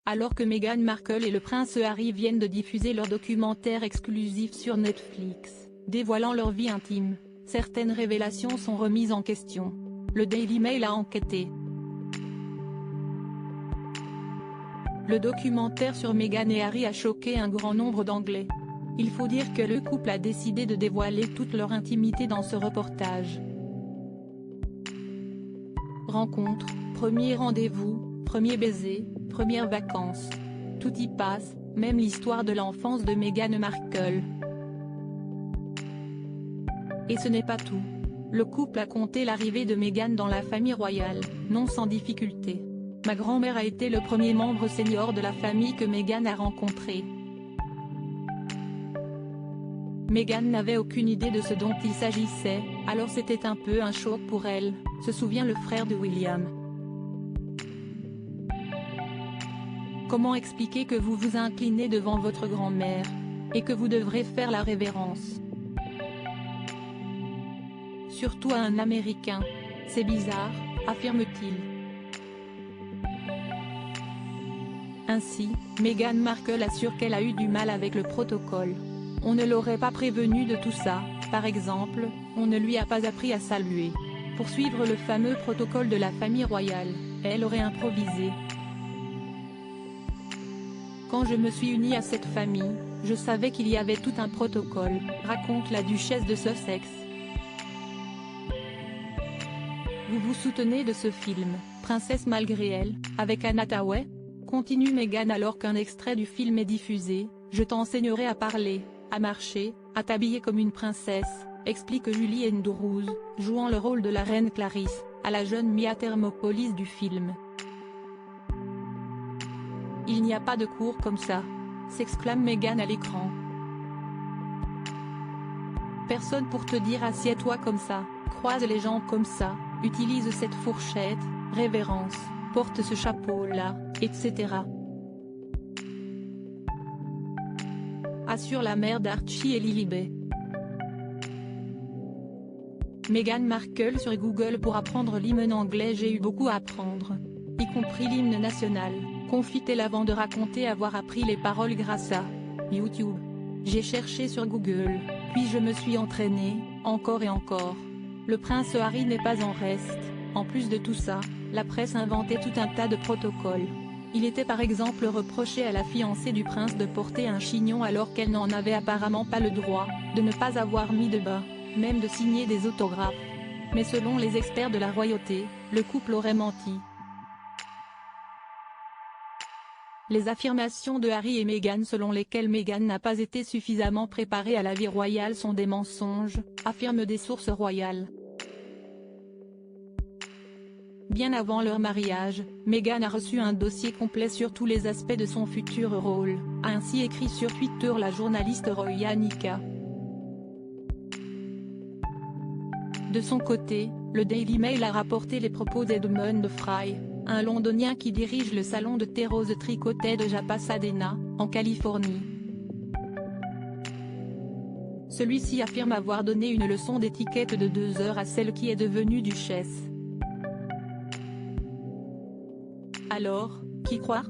Alors que Meghan Markle et le prince Harry viennent de diffuser leur documentaire exclusif sur Netflix, dévoilant leur vie intime, certaines révélations sont remises en question. Le Daily Mail a enquêté. Le documentaire sur Meghan et Harry a choqué un grand nombre d'Anglais. Il faut dire que le couple a décidé de dévoiler toute leur intimité dans ce reportage. Rencontre, premier rendez-vous, premier baiser, premières vacances. Tout y passe, même l'histoire de l'enfance de Meghan Markle. Et ce n'est pas tout. Le couple a compté l'arrivée de Meghan dans la famille royale, non sans difficulté. Ma grand-mère a été le premier membre senior de la famille que Meghan a rencontré. Meghan n'avait aucune idée de ce dont il s'agissait, alors c'était un peu un choc pour elle, se souvient le frère de William. Comment expliquer que vous vous inclinez devant votre grand-mère, et que vous devrez faire la révérence? Surtout à un Américain. C'est bizarre, affirme-t-il. Ainsi, Meghan Markle assure qu'elle a eu du mal avec le protocole. On ne l'aurait pas prévenue de tout ça, par exemple, on ne lui a pas appris à saluer. Pour suivre le fameux protocole de la famille royale, elle aurait improvisé. Quand je me suis unie à cette famille, je savais qu'il y avait tout un protocole, raconte la duchesse de Sussex. Vous vous soutenez de ce film, Princesse malgré elle, avec Anne Hathaway? Continue Meghan alors qu'un extrait du film est diffusé. Je t'enseignerai à parler, à marcher, à t'habiller comme une princesse, explique Julie Andrews, jouant le rôle de la reine Clarisse, à la jeune Mia Thermopolis du film. Il n'y a pas de cours comme ça, s'exclame Meghan à l'écran. Personne pour te dire assieds-toi comme ça, croise les jambes comme ça, utilise cette fourchette, révérence, porte ce chapeau-là, etc. Assure la mère d'Archie et Lilibet. Meghan Markle sur Google pour apprendre l'hymne anglais. J'ai eu beaucoup à apprendre, y compris l'hymne national, confie-t-elle avant de raconter avoir appris les paroles grâce à YouTube. J'ai cherché sur Google, puis je me suis entraînée, encore et encore. Le prince Harry n'est pas en reste. En plus de tout ça, la presse inventait tout un tas de protocoles. Il était par exemple reproché à la fiancée du prince de porter un chignon alors qu'elle n'en avait apparemment pas le droit, de ne pas avoir mis de bas, même de signer des autographes. Mais selon les experts de la royauté, le couple aurait menti. Les affirmations de Harry et Meghan selon lesquelles Meghan n'a pas été suffisamment préparée à la vie royale sont des mensonges, affirment des sources royales. Bien avant leur mariage, Meghan a reçu un dossier complet sur tous les aspects de son futur rôle, a ainsi écrit sur Twitter la journaliste Roya Nika. De son côté, le Daily Mail a rapporté les propos d'Edmund Fry, un Londonien qui dirige le salon de thé rose tricoté de Pasadena, en Californie. Celui-ci affirme avoir donné une leçon d'étiquette de 2 heures à celle qui est devenue duchesse. Alors, qui croire ?